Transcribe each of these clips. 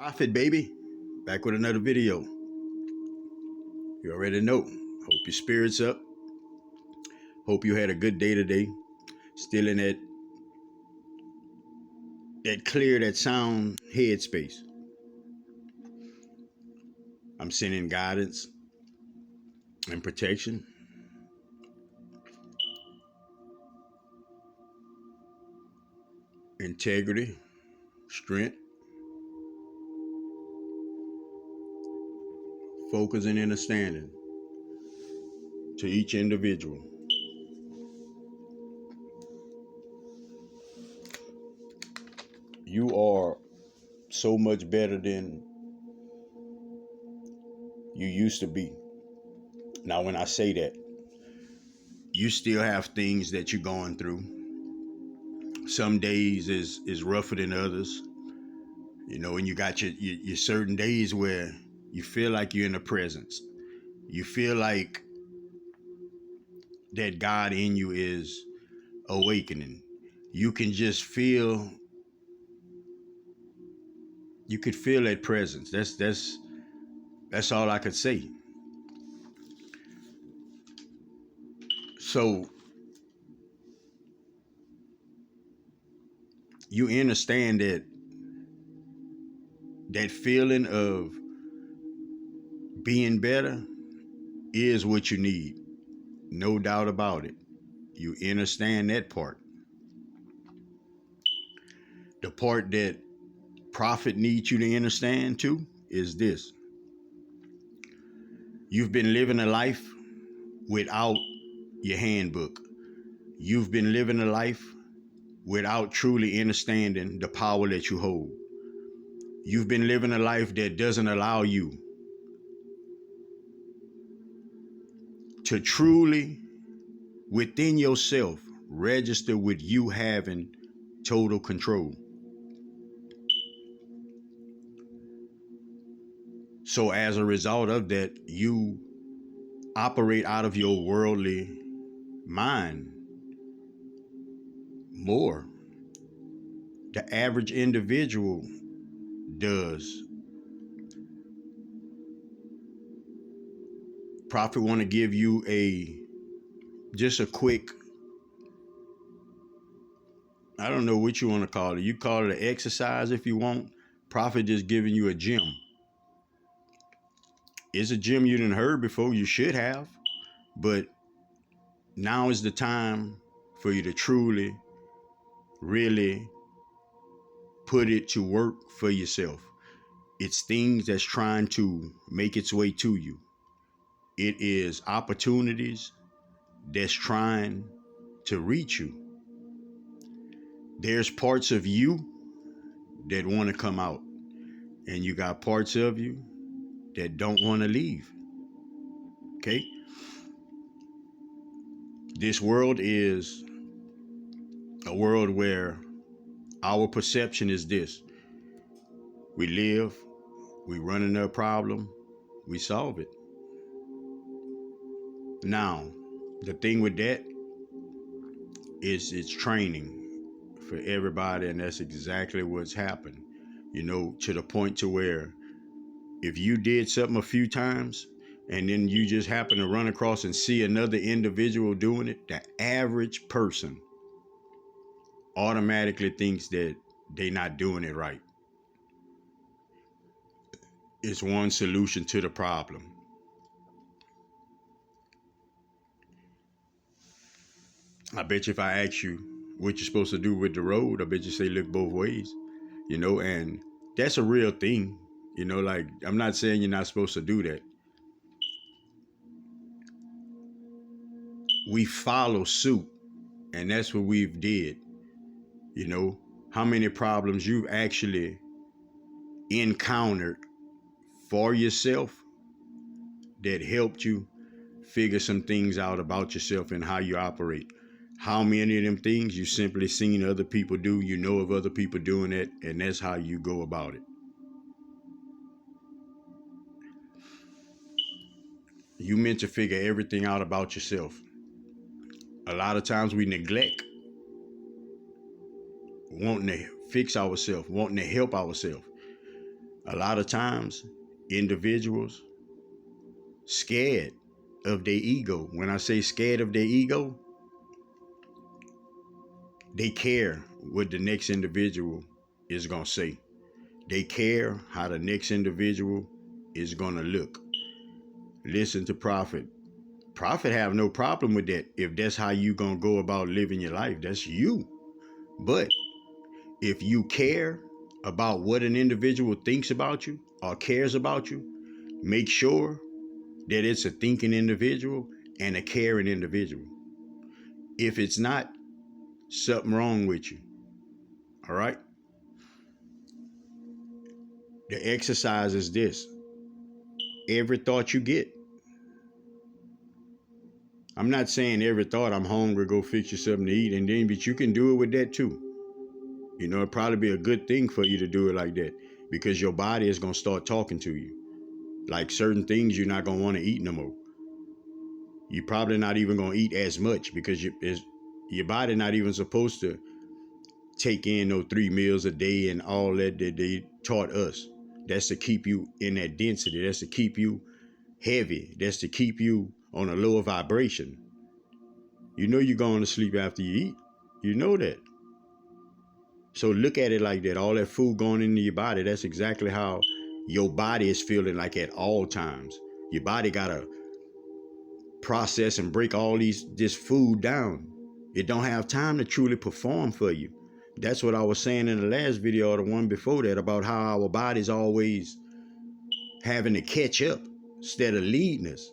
Profit, baby. Back with another video. You already know. Hope your spirits up. Hope you had a good day today. Still in that clear, that sound headspace. I'm sending guidance and protection. Integrity, strength, focus, and understanding to each individual. You are so much better than you used to be. Now, when I say that, you still have things that you're going through. Some days is rougher than others, and you got your certain days where you feel like you're in the presence. You feel like that God in you is awakening. You can just feel, you could feel that presence. That's all I could say. So you understand that feeling of being better is what you need. No doubt about it. You understand that part. The part that Prophet needs you to understand too is this. You've been living a life without your handbook. You've been living a life without truly understanding the power that you hold. You've been living a life that doesn't allow you to truly, within yourself, register with you having total control. So as a result of that, you operate out of your worldly mind more. The average individual does. Prophet want to give you just a quick, I don't know what you want to call it. You call it an exercise if you want. Prophet just giving you a gym. It's a gym you didn't heard before. You should have, but now is the time for you to truly, really put it to work for yourself. It's things that's trying to make its way to you. It is opportunities that's trying to reach you. There's parts of you that want to come out, and you got parts of you that don't want to leave. Okay? This world is a world where our perception is this. We live, we run into a problem, we solve it. Now, the thing with that is it's training for everybody, and that's exactly what's happened. To the point to where if you did something a few times and then you just happen to run across and see another individual doing it, the average person automatically thinks that they're not doing it right. It's one solution to the problem. I bet you if I ask you what you're supposed to do with the road, I bet you say look both ways, and that's a real thing. Like, I'm not saying you're not supposed to do that. We follow suit, and that's what we've did. How many problems you've actually encountered for yourself that helped you figure some things out about yourself and how you operate. How many of them things you simply seen other people do, you know of other people doing it, and that's how you go about it. You meant to figure everything out about yourself. A lot of times we neglect wanting to fix ourselves, wanting to help ourselves. A lot of times, individuals scared of their ego. When I say scared of their ego, they care what the next individual is going to say. They care how the next individual is going to look. Listen to Prophet. Prophet have no problem with that. If that's how you going to go about living your life, that's you. But if you care about what an individual thinks about you or cares about you, make sure that it's a thinking individual and a caring individual. If it's not, something wrong with you. All right? The exercise is this. Every thought you get. I'm not saying every thought I'm hungry, go fix you something to eat, and then, but you can do it with that too. You know, it'd probably be a good thing for you to do it like that because your body is going to start talking to you. Like certain things you're not going to want to eat no more. You're probably not even going to eat as much because your body not even supposed to take in no 3 meals a day and all that they taught us. That's to keep you in that density. That's to keep you heavy. That's to keep you on a lower vibration. You know you're going to sleep after you eat. You know that. So look at it like that. All that food going into your body, that's exactly how your body is feeling like at all times. Your body got to process and break all this food down. It don't have time to truly perform for you. That's what I was saying in the last video or the one before that about how our body's always having to catch up instead of leading us.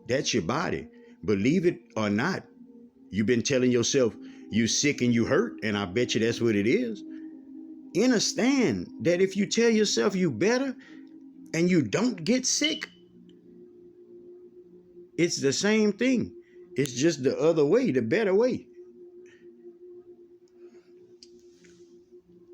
That's your body. Believe it or not, you've been telling yourself you sick and you hurt, and I bet you that's what it is. Understand that if you tell yourself you better and you don't get sick, it's the same thing. It's just the other way, the better way.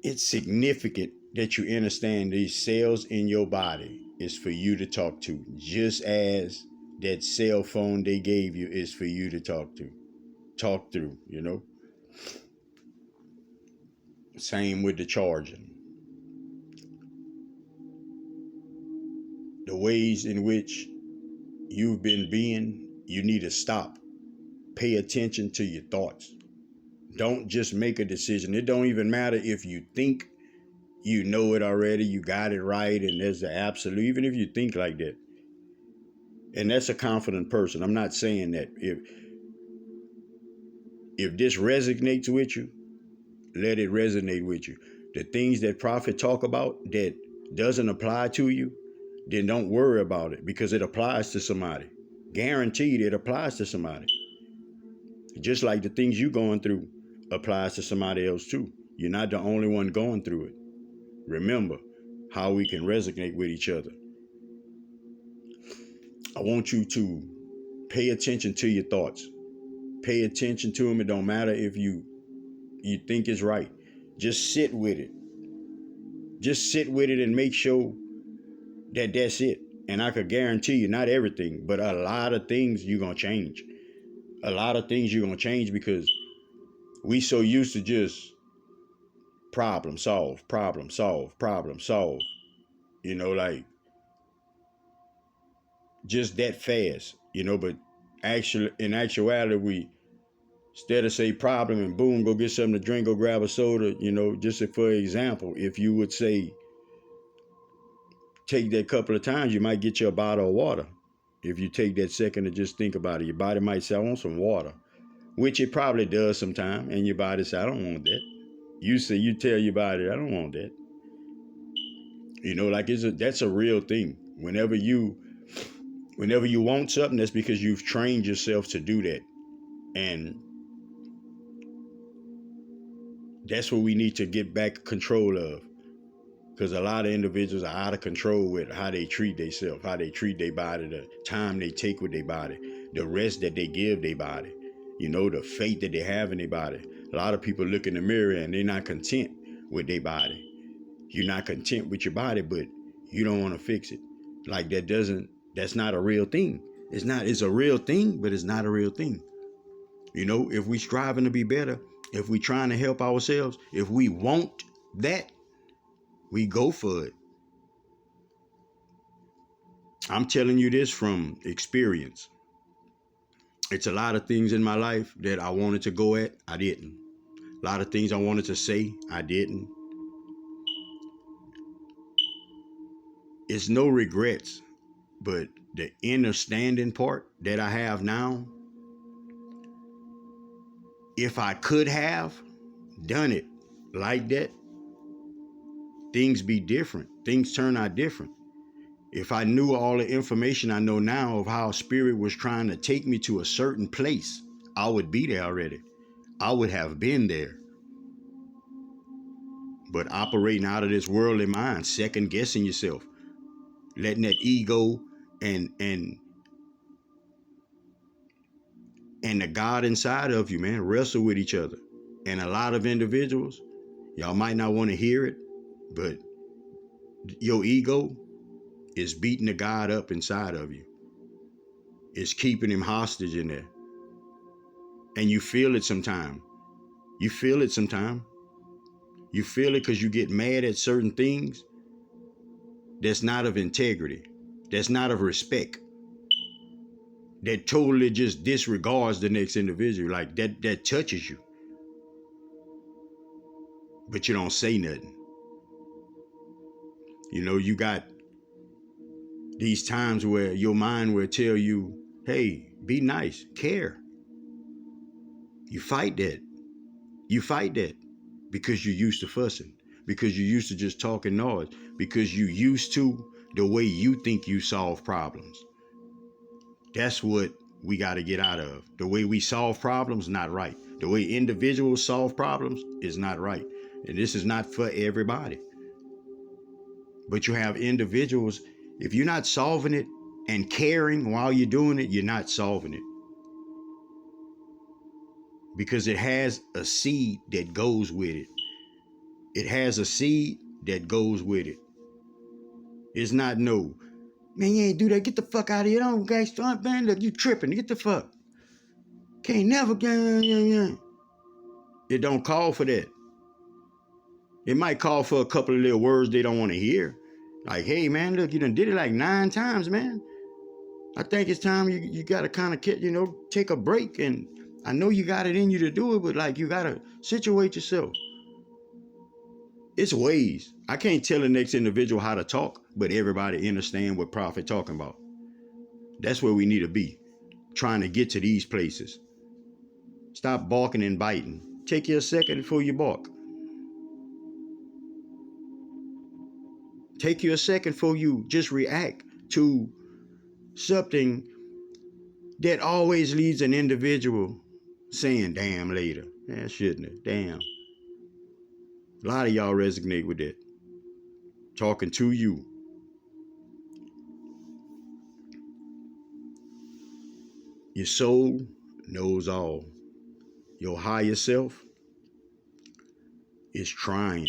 It's significant that you understand these cells in your body is for you to talk to, just as that cell phone they gave you is for you to talk through, you know? Same with the charging. The ways in which you've been being, you need to stop. Pay attention to your thoughts. Don't just make a decision. It don't even matter if you think you know it already, you got it right, and there's the absolute, even if you think like that. And that's a confident person. I'm not saying that. If this resonates with you, let it resonate with you. The things that Prophet talk about that doesn't apply to you, then don't worry about it because it applies to somebody. Guaranteed it applies to somebody. Just like the things you're going through applies to somebody else too. You're not the only one going through it. Remember how we can resonate with each other. I want you to pay attention to your thoughts. Pay attention to them. It don't matter if you think it's right. Just sit with it. Just sit with it and make sure that that's it. And I could guarantee you, not everything, but a lot of things you're going to change. A lot of things you're going to change because we so used to just problem solve, problem solve, problem solve. You know, like just that fast, you know, but actually in actuality, we instead of say problem and boom, go get something to drink, go grab a soda, you know, just for example, if you would say take that couple of times, you might get you a bottle of water. If you take that second to just think about it, your body might say, I want some water, which it probably does sometime. And your body say, I don't want that. You tell your body, I don't want that. You know, like that's a real thing. Whenever you want something, that's because you've trained yourself to do that. And that's what we need to get back control of. Because a lot of individuals are out of control with how they treat themselves, how they treat their body, the time they take with their body, the rest that they give their body, you know, the faith that they have in their body. A lot of people look in the mirror and they're not content with their body. You're not content with your body, but you don't want to fix it. Like that's not a real thing. It's a real thing, but it's not a real thing. You know, if we striving to be better, if we trying to help ourselves, if we want that, we go for it. I'm telling you this from experience. It's a lot of things in my life that I wanted to go at, I didn't. A lot of things I wanted to say, I didn't. It's no regrets, but the understanding part that I have now, if I could have done it like that, things be different. Things turn out different. If I knew all the information I know now of how spirit was trying to take me to a certain place, I would be there already. I would have been there. But operating out of this worldly mind, second guessing yourself, letting that ego and and and the God inside of you, man, wrestle with each other. And a lot of individuals, y'all might not want to hear it, but your ego is beating the God up inside of you. It's keeping him hostage in there. And you feel it sometime. You feel it sometime. You feel it because you get mad at certain things that's not of integrity, that's not of respect, that totally just disregards the next individual. Like that touches you. But you don't say nothing. You know, you got these times where your mind will tell you, hey, be nice, care. You fight that. You fight that because you're used to fussing, because you're used to just talking noise, because you're used to the way you think you solve problems. That's what we got to get out of. The way we solve problems, not right. The way individuals solve problems is not right. And this is not for everybody. But you have individuals, if you're not solving it and caring while you're doing it, you're not solving it. Because it has a seed that goes with it. It has a seed that goes with it. It's not no, man, you ain't do that. Get the fuck out of here. Don't gangster, man. Look, you tripping. Get the fuck. Can't never get. It don't call for that. It might call for a couple of little words they don't want to hear. Like, hey, man, look, you done did it like 9 times, man. I think it's time you got to kind of, take a break. And I know you got it in you to do it, but like you got to situate yourself. It's ways. I can't tell the next individual how to talk, but everybody understand what Prophet talking about. That's where we need to be, trying to get to these places. Stop barking and biting. Take you a second before you bark. Take you a second before you just react to something that always leaves an individual saying, damn, later. Yeah, shouldn't it? Damn. A lot of y'all resonate with that. Talking to you. Your soul knows all. Your higher self is trying.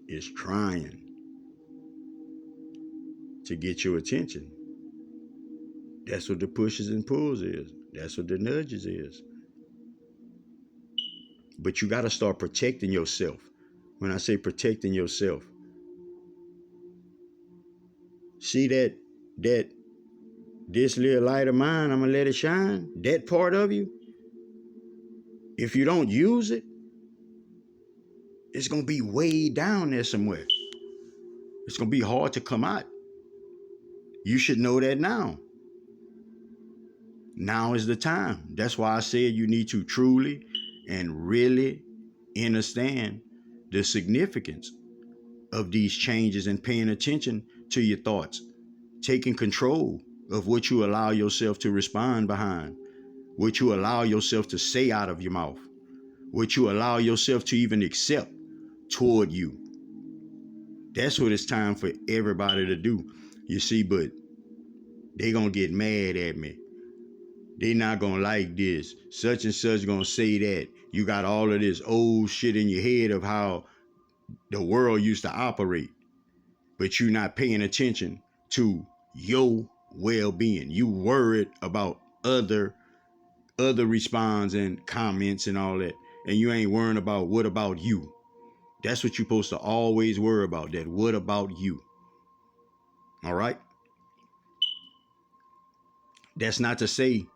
Is trying to get your attention. That's what the pushes and pulls is. That's what the nudges is. But you got to start protecting yourself. When I say protecting yourself, see that this little light of mine, I'm gonna let it shine. That part of you, if you don't use it, it's gonna be way down there somewhere. It's gonna be hard to come out. You should know that now. Now is the time. That's why I said you need to truly and really understand the significance of these changes and paying attention to your thoughts, taking control of what you allow yourself to respond behind, what you allow yourself to say out of your mouth, what you allow yourself to even accept toward you. That's what it's time for everybody to do. You see, but they gonna get mad at me. They not gonna like this. Such and such gonna say that. You got all of this old shit in your head of how the world used to operate, but you not paying attention to your well-being. You worried about other response and comments and all that, and you ain't worrying about what about you. That's what you're supposed to always worry about. That what about you? All right. That's not to say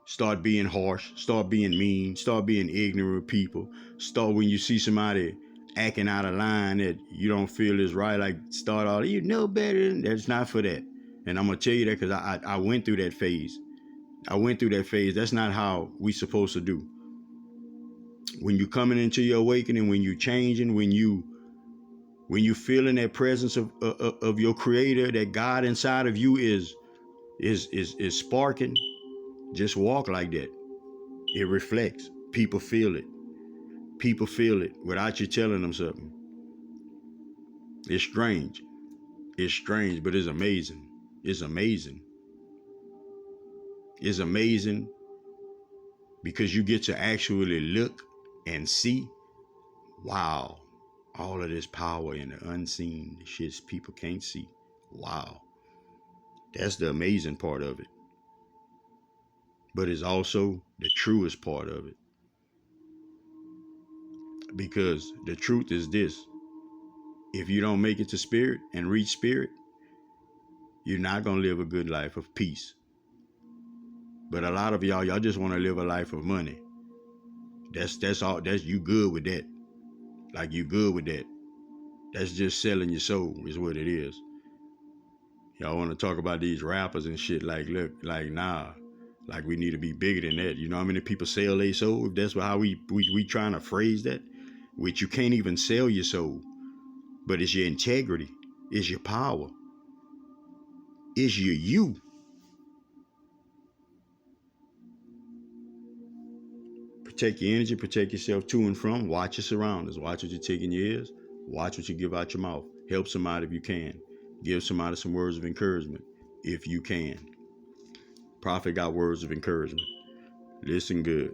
start being harsh, start being mean, start being ignorant with people. Start when you see somebody acting out of line that you don't feel is right, like start all, you know better. That's not for that. And I'm gonna tell you that because I went through that phase. I went through that phase. That's not how we supposed to do. When you coming into your awakening, when you changing, when you feeling that presence of your creator, that God inside of you is sparking, just walk like that. It reflects. People feel it. People feel it without you telling them something. It's strange. It's strange, but it's amazing. It's amazing. It's amazing because you get to actually look and see, wow, all of this power in the unseen, the shits people can't see. Wow. That's the amazing part of it. But it's also the truest part of it. Because the truth is this: if you don't make it to spirit and reach spirit, you're not going to live a good life of peace. But a lot of y'all just want to live a life of money. That's all. That's you good with that. Like you good with that. That's just selling your soul is what it is. Y'all want to talk about these rappers and shit. Like, look, like, nah. Like, we need to be bigger than that. You know how many people sell their soul? If that's how we trying to phrase that, which you can't even sell your soul. But it's your integrity. It's your power. It's your you. Protect your energy, protect yourself to and from. Watch your surroundings. Watch what you take in your ears. Watch what you give out your mouth. Help somebody if you can. Give somebody some words of encouragement if you can. Prophet got words of encouragement. Listen good.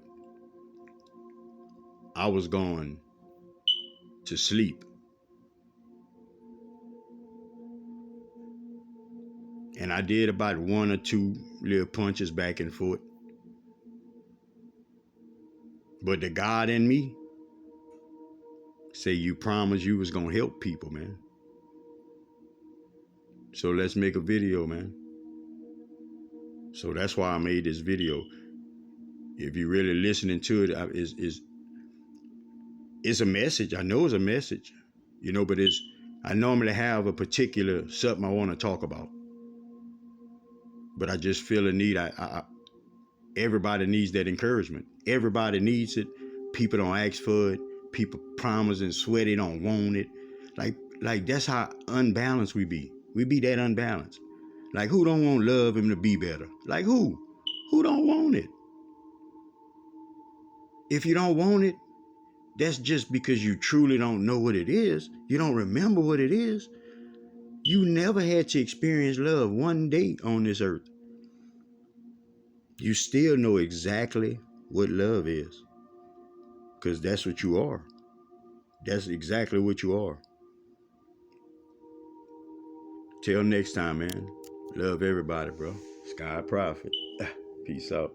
I was going to sleep, and I did about one or two little punches back and forth. But the God in me say, you promised you was gonna help people, man. So let's make a video, man. So that's why I made this video. If you're really listening to it, it's a message. I know it's a message, but I normally have a particular something I want to talk about. But I just feel a need. Everybody needs that encouragement. Everybody needs it. People don't ask for it. People promise and swear they don't want it. Like that's how unbalanced we be. We be that unbalanced. Like, who don't want love him to be better? Like, who? Who don't want it? If you don't want it, that's just because you truly don't know what it is. You don't remember what it is. You never had to experience love one day on this earth. You still know exactly what love is. Because that's what you are. That's exactly what you are. Till next time, man. Love everybody, bro. Sky Prophet. Peace out.